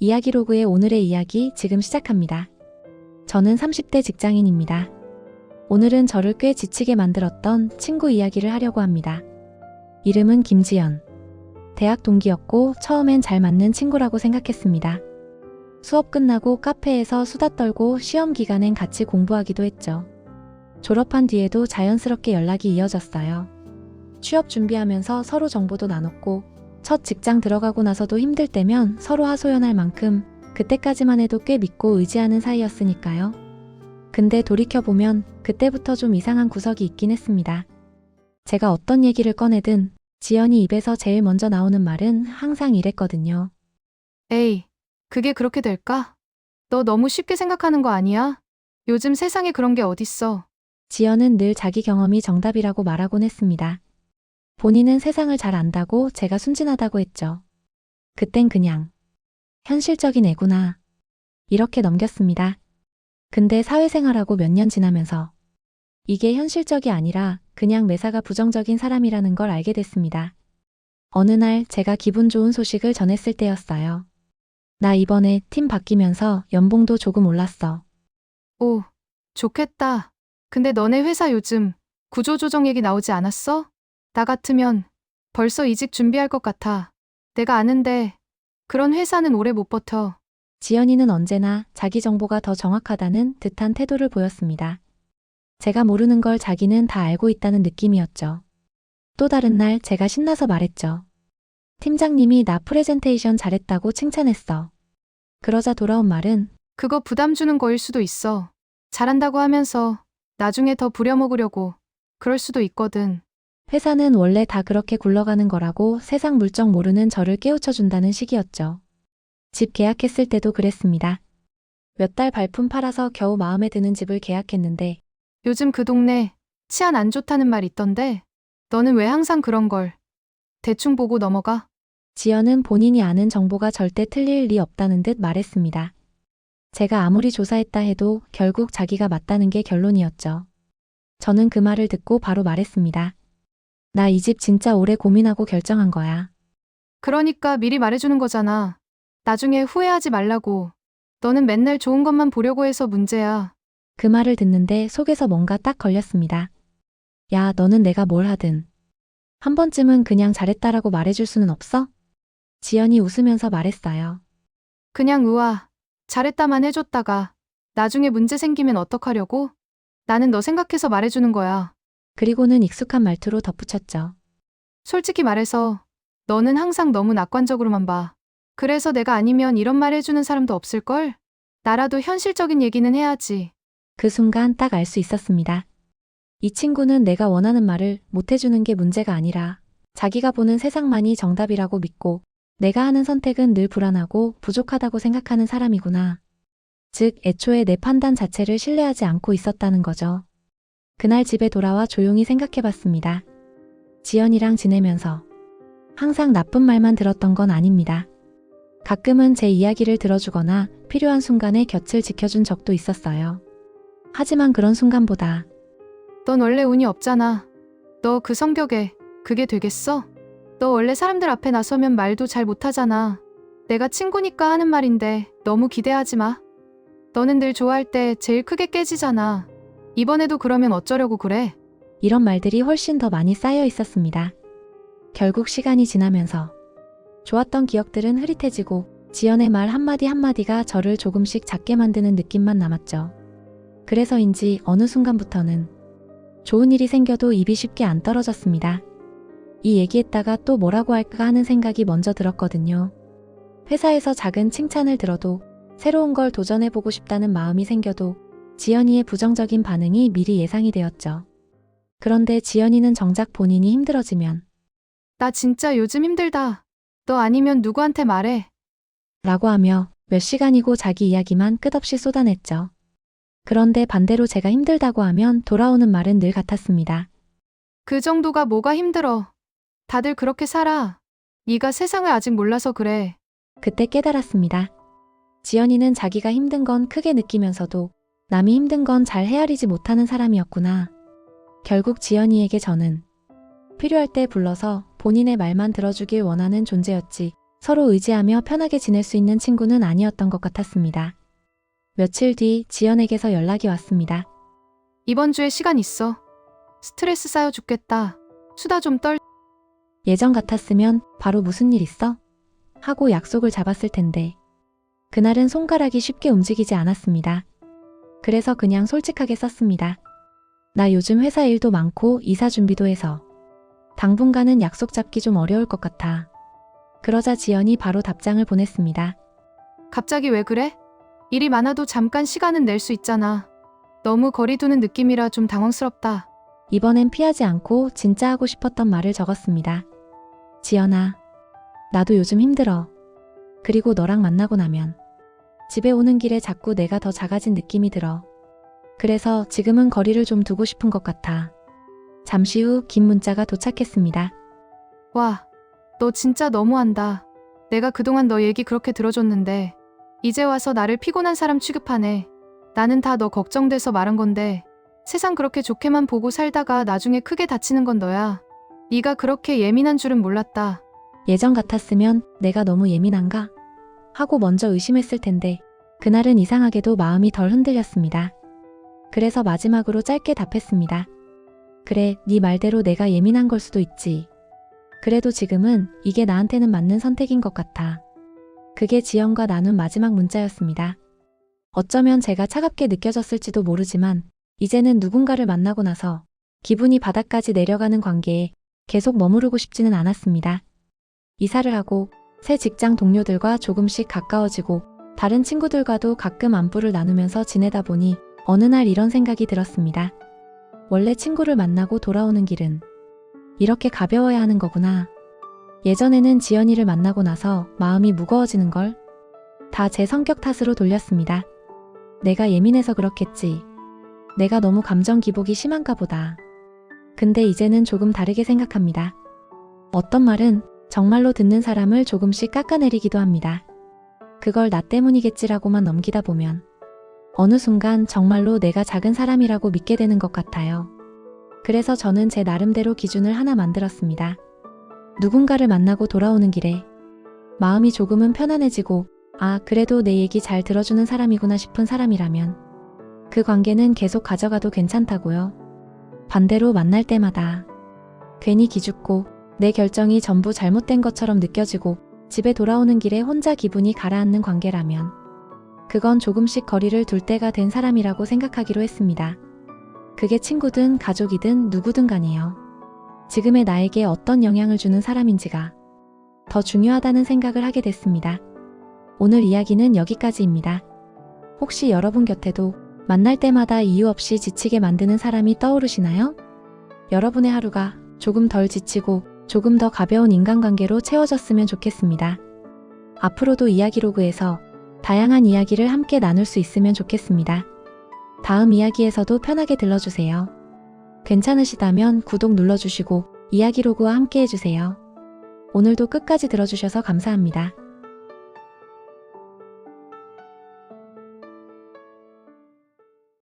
이야기로그의 오늘의 이야기 지금 시작합니다. 저는 30대 직장인입니다. 오늘은 저를 꽤 지치게 만들었던 친구 이야기를 하려고 합니다. 이름은 김지연. 대학 동기였고 처음엔 잘 맞는 친구라고 생각했습니다. 수업 끝나고 카페에서 수다 떨고 시험 기간엔 같이 공부하기도 했죠. 졸업한 뒤에도 자연스럽게 연락이 이어졌어요. 취업 준비하면서 서로 정보도 나눴고 첫 직장 들어가고 나서도 힘들 때면 서로 하소연할 만큼 그때까지만 해도 꽤 믿고 의지하는 사이였으니까요. 근데 돌이켜보면 그때부터 좀 이상한 구석이 있긴 했습니다. 제가 어떤 얘기를 꺼내든 지연이 입에서 제일 먼저 나오는 말은 항상 이랬거든요. 에이, 그게 그렇게 될까? 너 너무 쉽게 생각하는 거 아니야? 요즘 세상에 그런 게 어딨어. 지연은 늘 자기 경험이 정답이라고 말하곤 했습니다. 본인은 세상을 잘 안다고 제가 순진하다고 했죠. 그땐 그냥 현실적인 애구나 이렇게 넘겼습니다. 근데 사회생활하고 몇 년 지나면서 이게 현실적이 아니라 그냥 매사가 부정적인 사람이라는 걸 알게 됐습니다. 어느 날 제가 기분 좋은 소식을 전했을 때였어요. 나 이번에 팀 바뀌면서 연봉도 조금 올랐어. 오, 좋겠다. 근데 너네 회사 요즘 구조조정 얘기 나오지 않았어? 나 같으면 벌써 이직 준비할 것 같아. 내가 아는데 그런 회사는 오래 못 버텨. 지연이는 언제나 자기 정보가 더 정확하다는 듯한 태도를 보였습니다. 제가 모르는 걸 자기는 다 알고 있다는 느낌이었죠. 또 다른 날 제가 신나서 말했죠. 팀장님이 나 프레젠테이션 잘했다고 칭찬했어. 그러자 돌아온 말은 그거 부담 주는 거일 수도 있어. 잘한다고 하면서 나중에 더 부려먹으려고 그럴 수도 있거든. 회사는 원래 다 그렇게 굴러가는 거라고 세상 물정 모르는 저를 깨우쳐준다는 식이었죠. 집 계약했을 때도 그랬습니다. 몇 달 발품 팔아서 겨우 마음에 드는 집을 계약했는데 요즘 그 동네 치안 안 좋다는 말 있던데 너는 왜 항상 그런 걸 대충 보고 넘어가? 지연은 본인이 아는 정보가 절대 틀릴 리 없다는 듯 말했습니다. 제가 아무리 조사했다 해도 결국 자기가 맞다는 게 결론이었죠. 저는 그 말을 듣고 바로 말했습니다. 나 이 집 진짜 오래 고민하고 결정한 거야. 그러니까 미리 말해주는 거잖아. 나중에 후회하지 말라고. 너는 맨날 좋은 것만 보려고 해서 문제야. 그 말을 듣는데 속에서 뭔가 딱 걸렸습니다. 야, 너는 내가 뭘 하든 한 번쯤은 그냥 잘했다라고 말해줄 수는 없어? 지연이 웃으면서 말했어요. 그냥 잘했다만 해줬다가 나중에 문제 생기면 어떡하려고? 나는 너 생각해서 말해주는 거야. 그리고는 익숙한 말투로 덧붙였죠. 솔직히 말해서 너는 항상 너무 낙관적으로만 봐. 그래서 내가 아니면 이런 말 해주는 사람도 없을걸? 나라도 현실적인 얘기는 해야지. 그 순간 딱 알 수 있었습니다. 이 친구는 내가 원하는 말을 못해주는 게 문제가 아니라 자기가 보는 세상만이 정답이라고 믿고 내가 하는 선택은 늘 불안하고 부족하다고 생각하는 사람이구나. 즉, 애초에 내 판단 자체를 신뢰하지 않고 있었다는 거죠. 그날 집에 돌아와 조용히 생각해봤습니다. 지연이랑 지내면서 항상 나쁜 말만 들었던 건 아닙니다. 가끔은 제 이야기를 들어주거나 필요한 순간에 곁을 지켜준 적도 있었어요. 하지만 그런 순간보다 넌 원래 운이 없잖아. 너 그 성격에 그게 되겠어? 너 원래 사람들 앞에 나서면 말도 잘 못하잖아. 내가 친구니까 하는 말인데 너무 기대하지 마. 너는 늘 좋아할 때 제일 크게 깨지잖아. 이번에도 그러면 어쩌려고 그래? 이런 말들이 훨씬 더 많이 쌓여 있었습니다. 결국 시간이 지나면서 좋았던 기억들은 흐릿해지고 지연의 말 한마디 한마디가 저를 조금씩 작게 만드는 느낌만 남았죠. 그래서인지 어느 순간부터는 좋은 일이 생겨도 입이 쉽게 안 떨어졌습니다. 이 얘기했다가 또 뭐라고 할까 하는 생각이 먼저 들었거든요. 회사에서 작은 칭찬을 들어도 새로운 걸 도전해보고 싶다는 마음이 생겨도 지연이의 부정적인 반응이 미리 예상이 되었죠. 그런데 지연이는 정작 본인이 힘들어지면 나 진짜 요즘 힘들다. 너 아니면 누구한테 말해. 라고 하며 몇 시간이고 자기 이야기만 끝없이 쏟아냈죠. 그런데 반대로 제가 힘들다고 하면 돌아오는 말은 늘 같았습니다. 그 정도가 뭐가 힘들어. 다들 그렇게 살아. 네가 세상을 아직 몰라서 그래. 그때 깨달았습니다. 지연이는 자기가 힘든 건 크게 느끼면서도 남이 힘든 건 잘 헤아리지 못하는 사람이었구나. 결국 지연이에게 저는 필요할 때 불러서 본인의 말만 들어주길 원하는 존재였지 서로 의지하며 편하게 지낼 수 있는 친구는 아니었던 것 같았습니다. 며칠 뒤 지연에게서 연락이 왔습니다. 이번 주에 시간 있어. 스트레스 쌓여 죽겠다. 수다 좀 떨. 예전 같았으면 바로 무슨 일 있어? 하고 약속을 잡았을 텐데 그날은 손가락이 쉽게 움직이지 않았습니다. 그래서 그냥 솔직하게 썼습니다. 나 요즘 회사 일도 많고 이사 준비도 해서 당분간은 약속 잡기 좀 어려울 것 같아. 그러자 지연이 바로 답장을 보냈습니다. 갑자기 왜 그래? 일이 많아도 잠깐 시간은 낼 수 있잖아. 너무 거리 두는 느낌이라 좀 당황스럽다. 이번엔 피하지 않고 진짜 하고 싶었던 말을 적었습니다. 지연아, 나도 요즘 힘들어. 그리고 너랑 만나고 나면 집에 오는 길에 자꾸 내가 더 작아진 느낌이 들어. 그래서 지금은 거리를 좀 두고 싶은 것 같아. 잠시 후 긴 문자가 도착했습니다. 와, 너 진짜 너무한다. 내가 그동안 너 얘기 그렇게 들어줬는데 이제 와서 나를 피곤한 사람 취급하네. 나는 다 너 걱정돼서 말한 건데 세상 그렇게 좋게만 보고 살다가 나중에 크게 다치는 건 너야. 네가 그렇게 예민한 줄은 몰랐다. 예전 같았으면 내가 너무 예민한가? 하고 먼저 의심했을 텐데 그날은 이상하게도 마음이 덜 흔들렸습니다. 그래서 마지막으로 짧게 답했습니다. 그래, 네 말대로 내가 예민한 걸 수도 있지. 그래도 지금은 이게 나한테는 맞는 선택인 것 같아. 그게 지연과 나눈 마지막 문자였습니다. 어쩌면 제가 차갑게 느껴졌을지도 모르지만 이제는 누군가를 만나고 나서 기분이 바닥까지 내려가는 관계에 계속 머무르고 싶지는 않았습니다. 이사를 하고 새 직장 동료들과 조금씩 가까워지고 다른 친구들과도 가끔 안부를 나누면서 지내다 보니 어느 날 이런 생각이 들었습니다. 원래 친구를 만나고 돌아오는 길은 이렇게 가벼워야 하는 거구나. 예전에는 지연이를 만나고 나서 마음이 무거워지는 걸 다 제 성격 탓으로 돌렸습니다. 내가 예민해서 그렇겠지. 내가 너무 감정 기복이 심한가 보다. 근데 이제는 조금 다르게 생각합니다. 어떤 말은 정말로 듣는 사람을 조금씩 깎아내리기도 합니다. 그걸 나 때문이겠지라고만 넘기다 보면 어느 순간 정말로 내가 작은 사람이라고 믿게 되는 것 같아요. 그래서 저는 제 나름대로 기준을 하나 만들었습니다. 누군가를 만나고 돌아오는 길에 마음이 조금은 편안해지고 아, 그래도 내 얘기 잘 들어주는 사람이구나 싶은 사람이라면 그 관계는 계속 가져가도 괜찮다고요. 반대로 만날 때마다 괜히 기죽고 내 결정이 전부 잘못된 것처럼 느껴지고 집에 돌아오는 길에 혼자 기분이 가라앉는 관계라면 그건 조금씩 거리를 둘 때가 된 사람이라고 생각하기로 했습니다. 그게 친구든 가족이든 누구든 간이요. 지금의 나에게 어떤 영향을 주는 사람인지가 더 중요하다는 생각을 하게 됐습니다. 오늘 이야기는 여기까지입니다. 혹시 여러분 곁에도 만날 때마다 이유 없이 지치게 만드는 사람이 떠오르시나요? 여러분의 하루가 조금 덜 지치고 조금 더 가벼운 인간관계로 채워졌으면 좋겠습니다. 앞으로도 이야기로그에서 다양한 이야기를 함께 나눌 수 있으면 좋겠습니다. 다음 이야기에서도 편하게 들러주세요. 괜찮으시다면 구독 눌러주시고 이야기로그와 함께 해주세요. 오늘도 끝까지 들어주셔서 감사합니다.